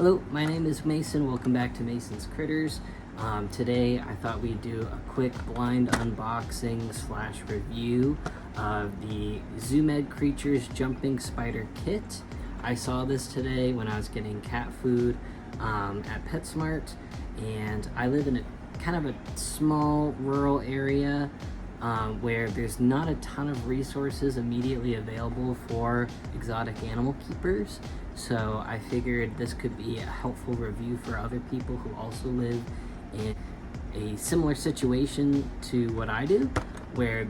Hello, my name is Mason. Welcome back to Mason's Critters. Today I thought we'd do a quick blind unboxing slash review of the Zoo Med Creatures Jumping Spider Kit. I saw this today when I was getting cat food at PetSmart, and I live in a kind of a small rural area where there's not a ton of resources immediately available for exotic animal keepers. So I figured this could be a helpful review for other people who also live in a similar situation to what I do, where,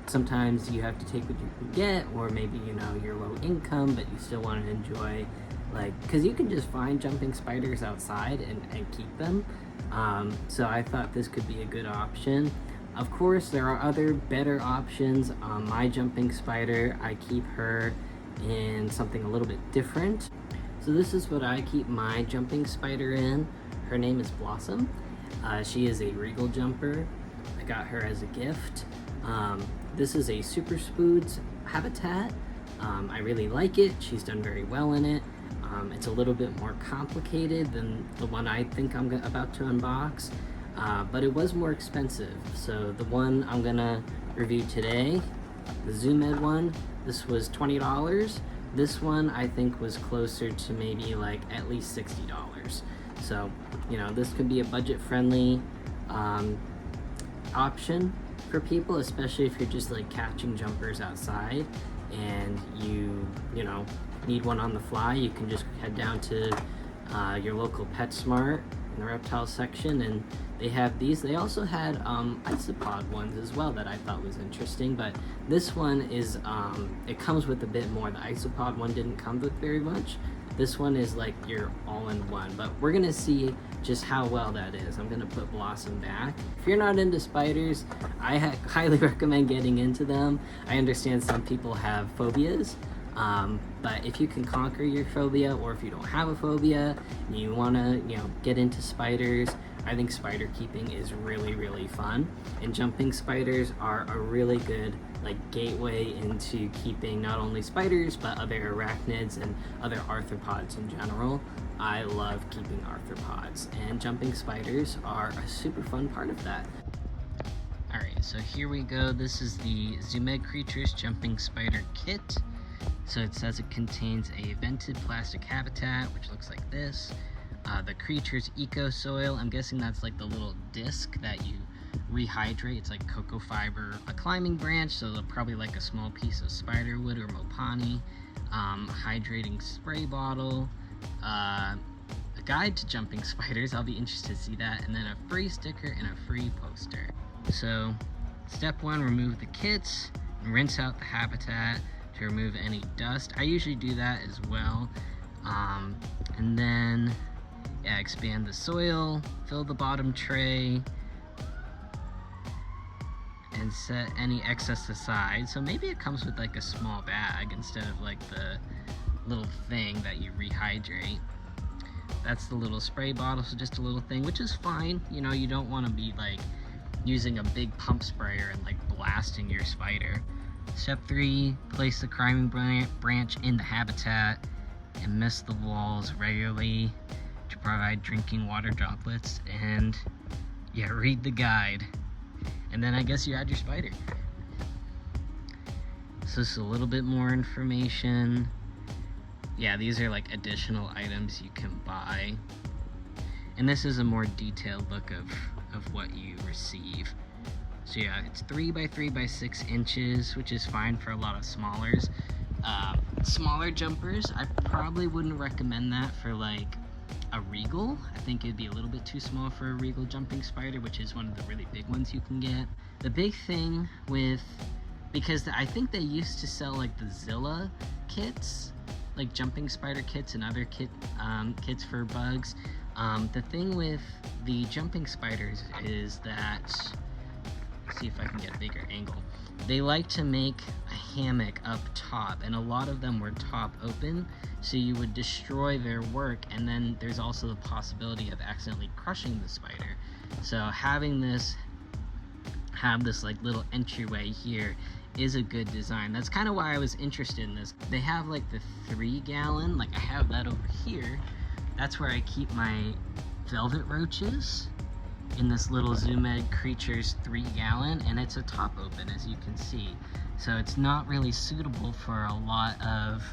sometimes you have to take what you can get, or maybe, you're low income, but you still want to enjoy, because you can just find jumping spiders outside and keep them. So I thought this could be a good option. Of course, there are other better options. My jumping spider, I keep her in something a little bit different. So this is what I keep my jumping spider in. Her name is Blossom. She is a regal jumper. I got her as a gift. This is a Super Spoods habitat. I really like it. She's done very well in it. It's a little bit more complicated than the one I think I'm about to unbox, but it was more expensive. So the one I'm gonna review today, the Zoo Med one, this was $20. This one I think was closer to maybe at least $60. So, this could be a budget-friendly option for people, especially if you're just catching jumpers outside and you need one on the fly. You can just head down to your local PetSmart in the reptile section, and they have these. They also had isopod ones as well that I thought was interesting, but this one is it comes with a bit more. The isopod one didn't come with very much. This one is your all-in-one, but we're gonna see just how well that is. I'm gonna put Blossom back. If you're not into spiders, I highly recommend getting into them. I understand some people have phobias, but if you can conquer your phobia, or if you don't have a phobia and you want to get into spiders, I think spider keeping is really, really fun, and jumping spiders are a really good gateway into keeping not only spiders but other arachnids and other arthropods in general. I love keeping arthropods, and jumping spiders are a super fun part of that. Alright, so here we go. This is the Zoo Med Creatures Jumping Spider Kit. So it says it contains a vented plastic habitat, which looks like this. The Creatures Eco Soil, I'm guessing that's the little disc that you rehydrate. It's like cocoa fiber, a climbing branch, so probably a small piece of spider wood or mopani, hydrating spray bottle, a guide to jumping spiders, I'll be interested to see that, and then a free sticker and a free poster. So step 1, remove the kits and rinse out the habitat to remove any dust. I usually do that as well. And then expand the soil, fill the bottom tray, and set any excess aside. So maybe it comes with a small bag instead of the little thing that you rehydrate. That's the little spray bottle, so just a little thing, which is fine. You don't want to be using a big pump sprayer and blasting your spider. Step 3, place the climbing branch in the habitat and mist the walls regularly to provide drinking water droplets, and read the guide. And then I guess you add your spider. So this is a little bit more information. These are additional items you can buy. And this is a more detailed look of what you receive. So it's 3 by 3 by 6 inches, which is fine for a lot of smaller jumpers. I probably wouldn't recommend that for a regal. I think it'd be a little bit too small for a regal jumping spider, which is one of the really big ones you can get. The big thing because I think they used to sell the Zilla kits, jumping spider kits and other kits for bugs. The thing with the jumping spiders is that, let's see if I can get a bigger angle. They like to make a hammock up top, and a lot of them were top open, so you would destroy their work, and then there's also the possibility of accidentally crushing the spider. So having this little entryway here is a good design. That's kind of why I was interested in this. They have the 3 gallon, I have that over here, that's where I keep my velvet roaches, in this little Zoo Med Creatures 3-gallon, and it's a top open, as you can see. So it's not really suitable for a lot of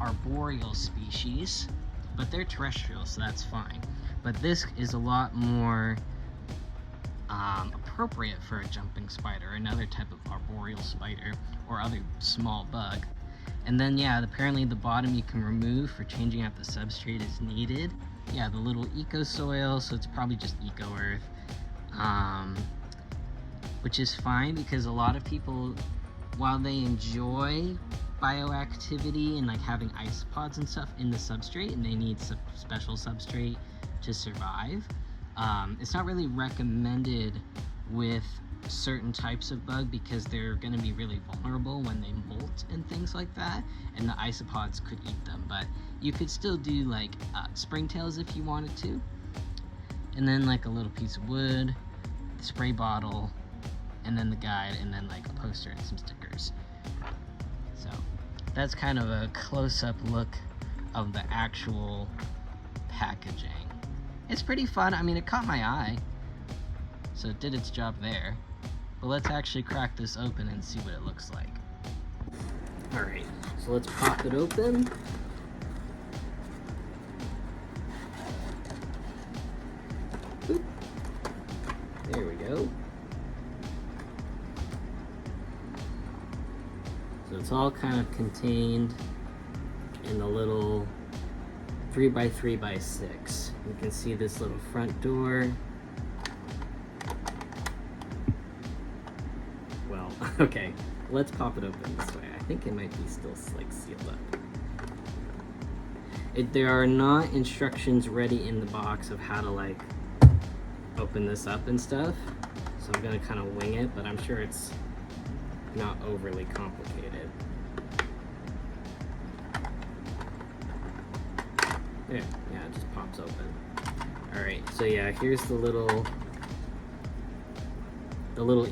arboreal species, but they're terrestrial, so that's fine. But this is a lot more appropriate for a jumping spider, another type of arboreal spider, or other small bug. And then, yeah, apparently the bottom you can remove for changing out the substrate as needed. Yeah, the little eco soil, so it's probably just eco earth, which is fine because a lot of people, while they enjoy bioactivity and like having isopods and stuff in the substrate, and they need special substrate to survive, it's not really recommended with certain types of bug because they're going to be really vulnerable when they molt and things like that, and the isopods could eat them. But you could still do like springtails if you wanted to, and then like a little piece of wood, the spray bottle, and then the guide, and then like a poster and some stickers. So that's kind of a close-up look of the actual packaging. It's pretty fun. I mean, it caught my eye, so it did its job there. But let's actually crack this open and see what it looks like. Alright, so let's pop it open. Boop. There we go. So it's all kind of contained in the little 3x3x6. You can see this little front door. Well, okay, let's pop it open this way. I think it might be still like sealed up. There are not instructions ready in the box of how to like open this up and stuff, so I'm gonna kind of wing it, but I'm sure it's not overly complicated. There, yeah, it just pops open. Alright, so yeah, here's the little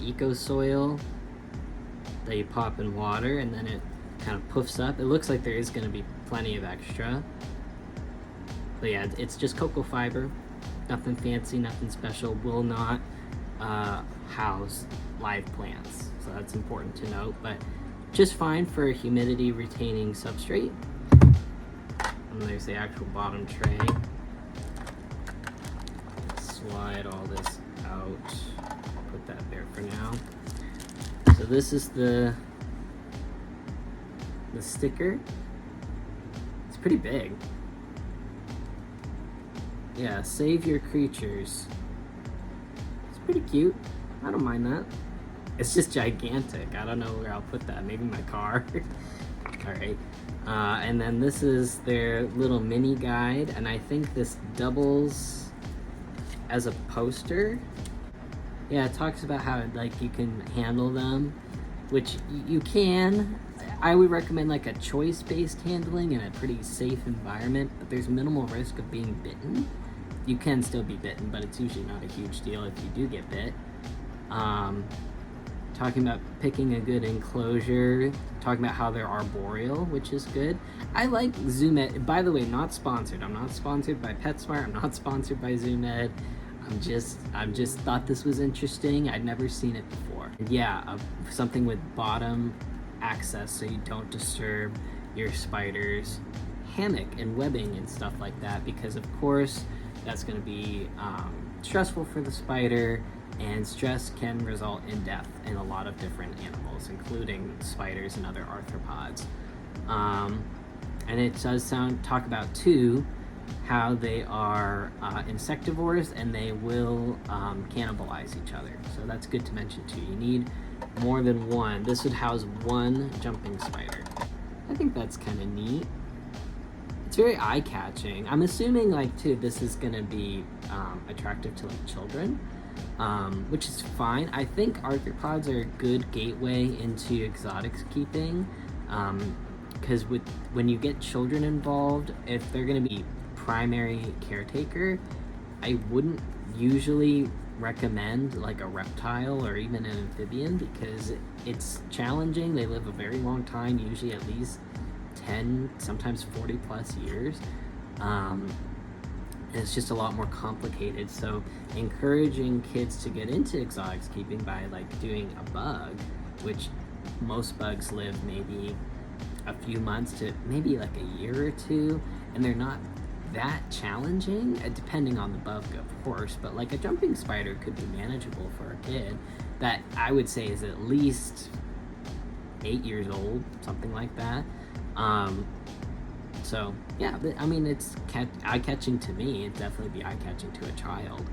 eco soil that you pop in water, and then it kind of puffs up. It looks like there is going to be plenty of extra. But yeah, it's just cocoa fiber. Nothing fancy, nothing special. Will not house live plants. So that's important to note, but just fine for a humidity retaining substrate. And there's the actual bottom tray. Slide all this out. Put that there for now. So this is the sticker. It's pretty big. Yeah, save your creatures. It's pretty cute. I don't mind that. It's just gigantic. I don't know where I'll put that. Maybe my car. Alright. And then this is their little mini guide, and I think this doubles as a poster. Yeah, it talks about how like you can handle them, which you can. I would recommend like a choice-based handling in a pretty safe environment, but there's minimal risk of being bitten. You can still be bitten, but it's usually not a huge deal if you do get bit. Talking about picking a good enclosure, talking about how they're arboreal, which is good. I like Zoo Med. By the way, not sponsored. I'm not sponsored by PetSmart. I'm not sponsored by Zoo Med. I'm just thought this was interesting. I'd never seen it before. Yeah, something with bottom access so you don't disturb your spider's hammock and webbing and stuff like that, because of course that's going to be stressful for the spider, and stress can result in death in a lot of different animals, including spiders and other arthropods. And it does talk about too how they are insectivores, and they will cannibalize each other. So that's good to mention too. You need more than one. This would house one jumping spider. I think that's kind of neat. It's very eye-catching. I'm assuming like too this is gonna be attractive to like children, which is fine. I think arthropods are a good gateway into exotics keeping, because when you get children involved, if they're gonna be primary caretaker, I wouldn't usually recommend like a reptile or even an amphibian, because it's challenging. They live a very long time, usually at least 10, sometimes 40 plus years. and it's just a lot more complicated. So encouraging kids to get into exotics keeping by like doing a bug, which most bugs live maybe a few months to maybe like a year or two, and they're not that challenging, depending on the bug, of course, but like a jumping spider could be manageable for a kid that I would say is at least 8 years old, something like that. So yeah, I mean, it's eye-catching to me. It'd definitely be eye-catching to a child.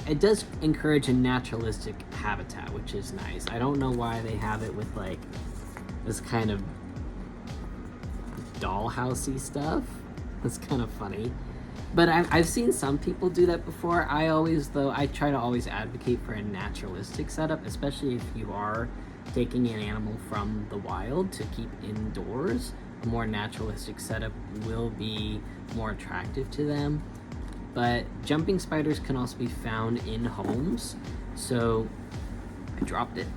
It does encourage a naturalistic habitat, which is nice. I don't know why they have it with like this kind of dollhousey stuff. It's kind of funny. But I've seen some people do that before. I try to always advocate for a naturalistic setup, especially if you are taking an animal from the wild to keep indoors. A more naturalistic setup will be more attractive to them. But jumping spiders can also be found in homes. So I dropped it.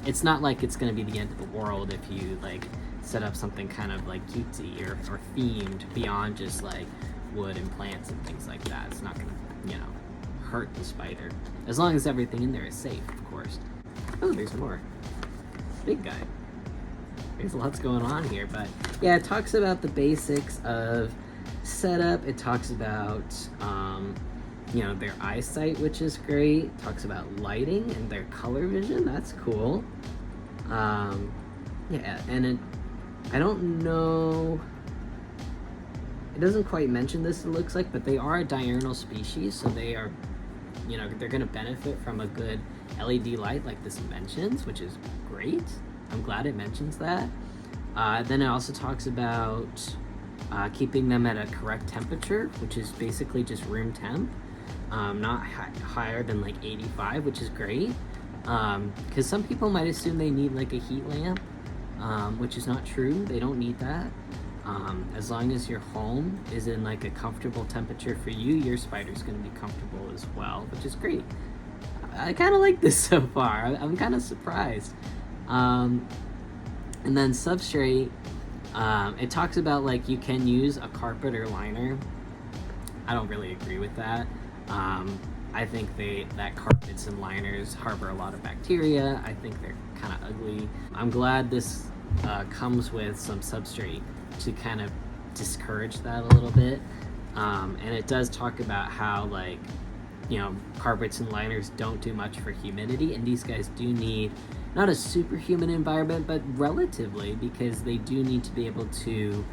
It's not like it's going to be the end of the world if you like set up something kind of like cutesy or themed beyond just like wood and plants and things like that. It's not gonna, hurt the spider, as long as everything in there is safe, of course. Oh, there's more. Big guy. There's lots going on here, but yeah, it talks about the basics of setup. It talks about their eyesight, which is great. It talks about lighting and their color vision. That's cool. Yeah, and I don't know, it doesn't quite mention this, it looks like, but they are a diurnal species, so they are, they're going to benefit from a good LED light like this mentions, which is great. I'm glad it mentions that. Then it also talks about keeping them at a correct temperature, which is basically just room temp, not higher than like 85, which is great, because some people might assume they need like a heat lamp, which is not true. They don't need that. As long as your home is in like a comfortable temperature for you, your spider's going to be comfortable as well, which is great. I kind of like this so far. I'm kind of surprised. And then substrate, it talks about like you can use a carpet or liner. I don't really agree with that. I think that carpets and liners harbor a lot of bacteria. I think they're kind of ugly. I'm glad this comes with some substrate to kind of discourage that a little bit. And it does talk about how like, carpets and liners don't do much for humidity, and these guys do need not a super humid environment, but relatively, because they do need to be able to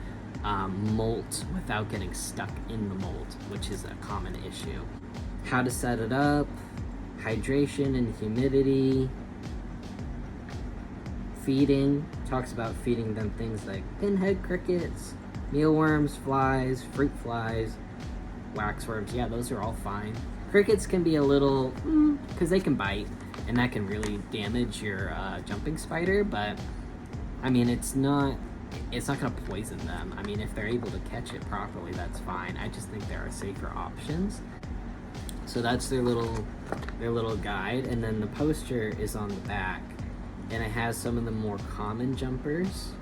molt without getting stuck in the mold, which is a common issue. How to set it up, hydration and humidity, feeding, talks about feeding them things like pinhead crickets, mealworms, flies, fruit flies, waxworms. Yeah, those are all fine. Crickets can be a little, because they can bite, and that can really damage your jumping spider, but I mean, it's not gonna poison them. I mean, if they're able to catch it properly, that's fine. I just think there are safer options. So that's their little guide, and then the poster is on the back, and it has some of the more common jumpers,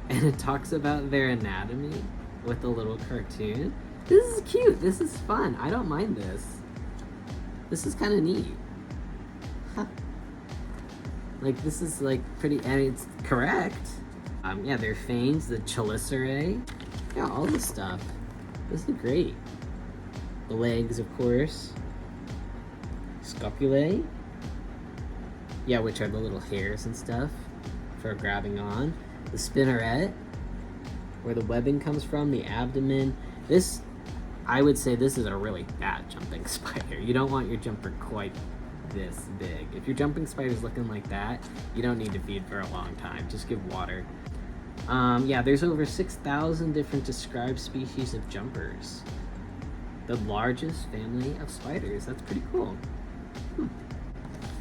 and it talks about their anatomy with a little cartoon. This is cute. This is fun. I don't mind this. This is kind of neat. Huh. Like, this is like pretty, and it's correct. Yeah, their fangs, the chelicerae, yeah, all this stuff. This is great. The legs, of course. Scopulae. Yeah, which are the little hairs and stuff for grabbing on. The spinneret, where the webbing comes from, the abdomen. This, I would say this is a really bad jumping spider. You don't want your jumper quite this big. If your jumping spider's looking like that, you don't need to feed for a long time. Just give water. Yeah, there's over 6,000 different described species of jumpers. The largest family of spiders. That's pretty cool.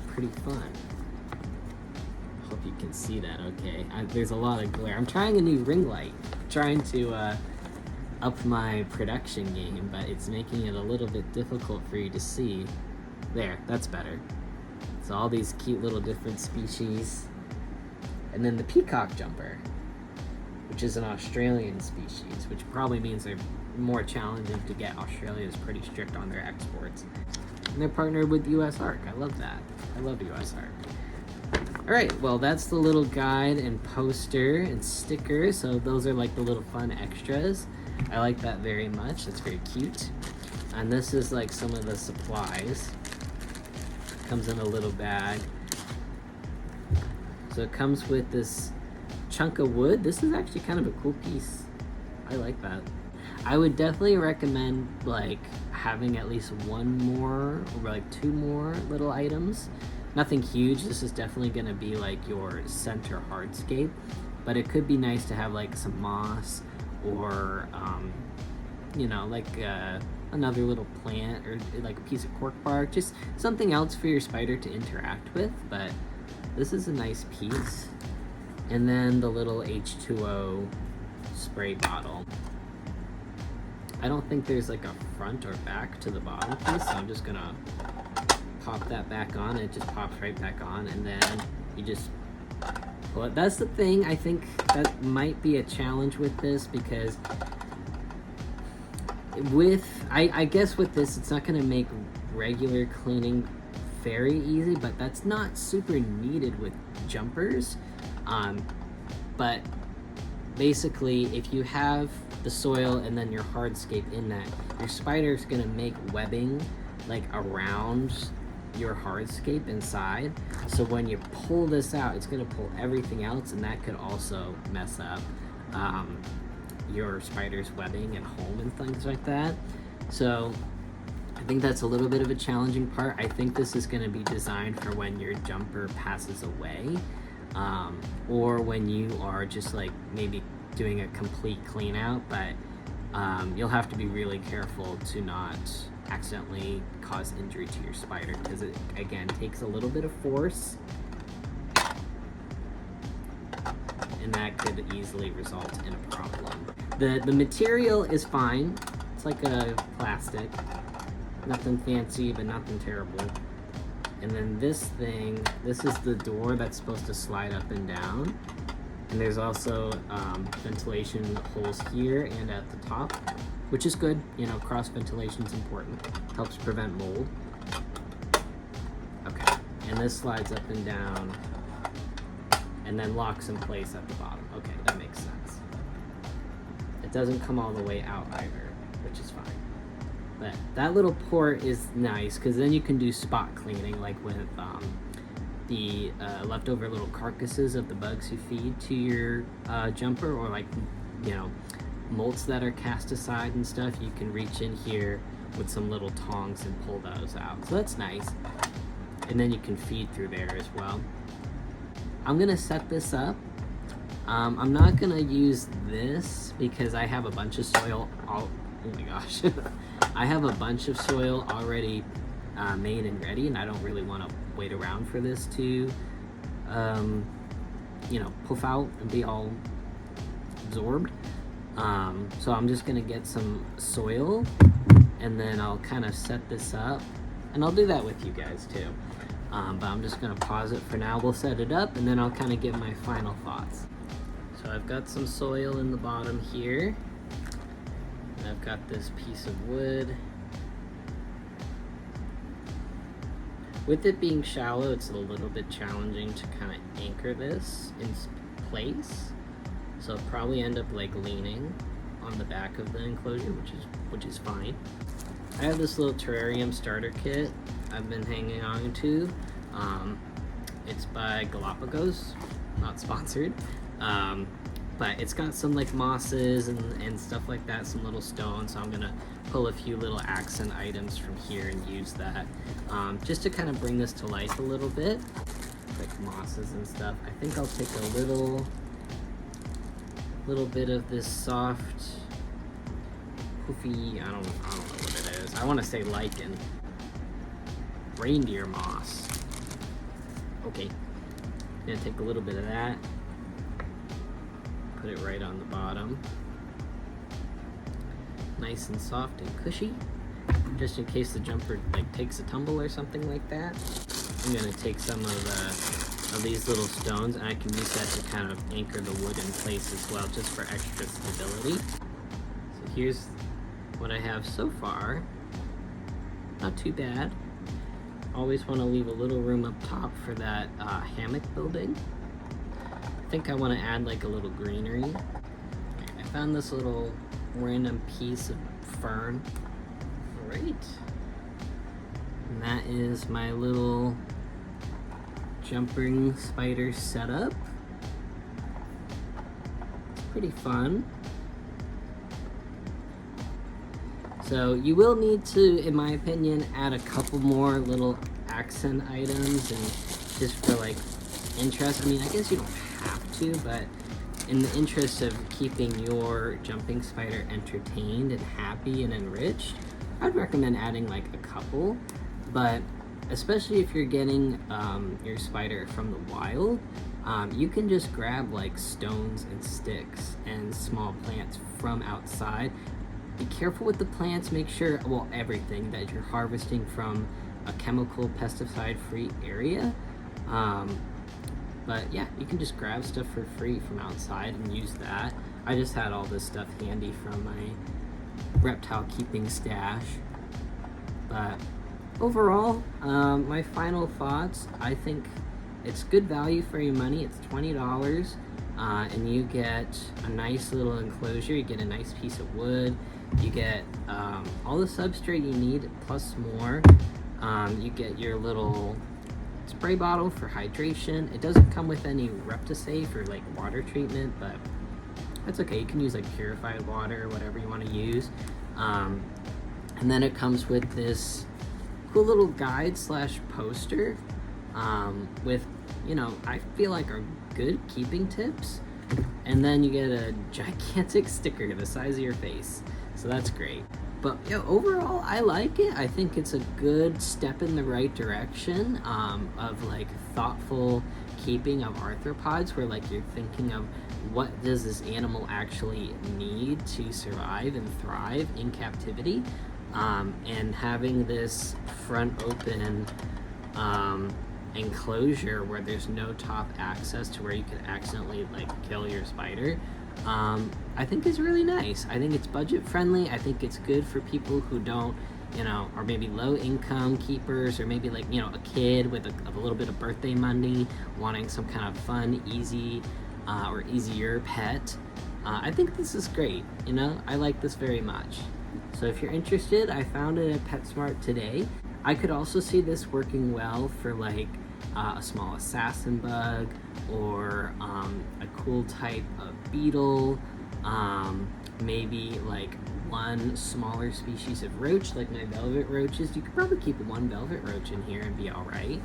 Pretty fun. Hope you can see that okay. There's a lot of glare. I'm trying a new ring light. Trying to up my production game, but it's making it a little bit difficult for you to see. There, that's better. So all these cute little different species. And then the peacock jumper. which is an Australian species, which probably means they're more challenging to get. Australia is pretty strict on their exports. And they're partnered with US Ark. I love that. I love US Ark. Alright, well that's the little guide and poster and sticker. So those are like the little fun extras. I like that very much. It's very cute. And this is like some of the supplies. Comes in a little bag. So it comes with this chunk of wood. This is actually kind of a cool piece. I like that. I would definitely recommend like having at least one more or like two more little items. Nothing huge. This is definitely going to be like your center hardscape, but it could be nice to have like some moss or you know, like another little plant or like a piece of cork bark, just something else for your spider to interact with. But this is a nice piece. And then the little H2O spray bottle. I don't think there's like a front or back to the bottom piece, so I'm just gonna pop that back on. It just pops right back on, and then you just pull it. That's the thing, I think that might be a challenge with this, because I guess with this, it's not gonna make regular cleaning very easy, but that's not super needed with jumpers. But basically, if you have the soil and then your hardscape in that, your spider's gonna make webbing like around your hardscape inside. So when you pull this out, it's gonna pull everything else, and that could also mess up your spider's webbing and home and things like that. So I think that's a little bit of a challenging part. I think this is gonna be designed for when your jumper passes away, or when you are just like maybe doing a complete clean out, but you'll have to be really careful to not accidentally cause injury to your spider, because it again takes a little bit of force, and that could easily result in a problem. The material is fine. It's like a plastic, nothing fancy but nothing terrible. And then this thing, this is the door that's supposed to slide up and down. And there's also ventilation holes here and at the top, which is good. You know, cross ventilation is important. Helps prevent mold. Okay, and this slides up and down and then locks in place at the bottom. Okay, that makes sense. It doesn't come all the way out either, which is fine. But that little port is nice, because then you can do spot cleaning, like with the leftover little carcasses of the bugs you feed to your jumper, or like, you know, molts that are cast aside and stuff. You can reach in here with some little tongs and pull those out. So that's nice. And then you can feed through there as well. I'm gonna set this up. I'm not gonna use this because I have a bunch of soil oh my gosh. I have a bunch of soil already made and ready, and I don't really want to wait around for this to you know, puff out and be all absorbed. So I'm just gonna get some soil, and then I'll kind of set this up, and I'll do that with you guys too. But I'm just gonna pause it for now. We'll set it up, and then I'll kind of give my final thoughts. So I've got some soil in the bottom here. I've got this piece of wood. With it being shallow, it's a little bit challenging to kind of anchor this in place. So I'll probably end up like leaning on the back of the enclosure, which is fine. I have this little terrarium starter kit I've been hanging on to. It's by Galapagos, not sponsored. But it's got some like mosses and stuff like that, some little stones. So I'm gonna pull a few little accent items from here and use that just to kind of bring this to life a little bit, like mosses and stuff. I think I'll take a little bit of this soft, poofy, I don't know what it is. I want to say lichen, reindeer moss. Okay, I'm gonna take a little bit of that. Put it right on the bottom. Nice and soft and cushy. Just in case the jumper like takes a tumble or something like that. I'm gonna take some of of these little stones, and I can use that to kind of anchor the wood in place as well, just for extra stability. So here's what I have so far. Not too bad. Always want to leave a little room up top for that hammock building. I think I want to add like a little greenery. I found this little random piece of fern. Great. And that is my little jumping spider setup. It's pretty fun. So you will need to, in my opinion, add a couple more little accent items and just for like interest. I mean, I guess you don't have to, but in the interest of keeping your jumping spider entertained and happy and enriched, I'd recommend adding like a couple. But especially if you're getting your spider from the wild, you can just grab like stones and sticks and small plants from outside. Be careful with the plants, make sure, well, everything, that you're harvesting from a chemical pesticide-free area. But yeah, you can just grab stuff for free from outside and use that. I just had all this stuff handy from my reptile keeping stash. But overall, my final thoughts, I think it's good value for your money. It's $20, and you get a nice little enclosure. You get a nice piece of wood. You get all the substrate you need plus more. You get your little spray bottle for hydration. It doesn't come with any Reptisafe or like water treatment, but that's okay. You can use like purified water or whatever you want to use. And then it comes with this cool little guide slash poster with, you know, I feel like are good keeping tips. And then you get a gigantic sticker the size of your face. So that's great. But yeah, overall, I like it. I think it's a good step in the right direction of like thoughtful keeping of arthropods, where like you're thinking of what does this animal actually need to survive and thrive in captivity, and having this front open enclosure where there's no top access to where you could accidentally like kill your spider, I think is really nice. I think it's budget friendly. I think it's good for people who don't, you know, or maybe low income keepers, or maybe like, you know, a kid with a little bit of birthday money wanting some kind of fun, easy, or easier pet. I think this is great. You know, I like this very much. So if you're interested, I found it at PetSmart today. I could also see this working well for like a small assassin bug, or a cool type of beetle, maybe like one smaller species of roach like my velvet roaches. You could probably keep one velvet roach in here and be all right.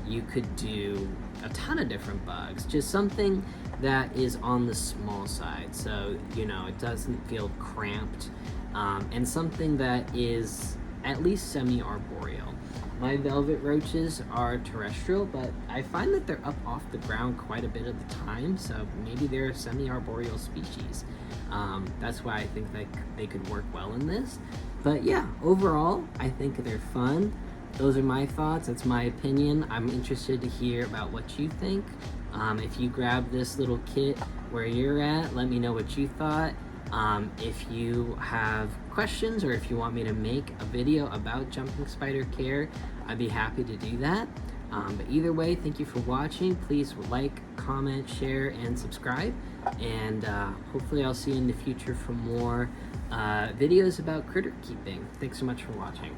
You could do a ton of different bugs, just something that is on the small side, so you know it doesn't feel cramped, and something that is at least semi-arboreal. My velvet roaches are terrestrial, but I find that they're up off the ground quite a bit of the time, so maybe they're a semi-arboreal species. That's why I think that they could work well in this. But yeah, overall, I think they're fun. Those are my thoughts. That's my opinion. I'm interested to hear about what you think. If you grab this little kit where you're at, let me know what you thought. If you have questions, or if you want me to make a video about jumping spider care, I'd be happy to do that. But either way, thank you for watching. Please like, comment, share, and subscribe. And hopefully I'll see you in the future for more videos about critter keeping. Thanks so much for watching.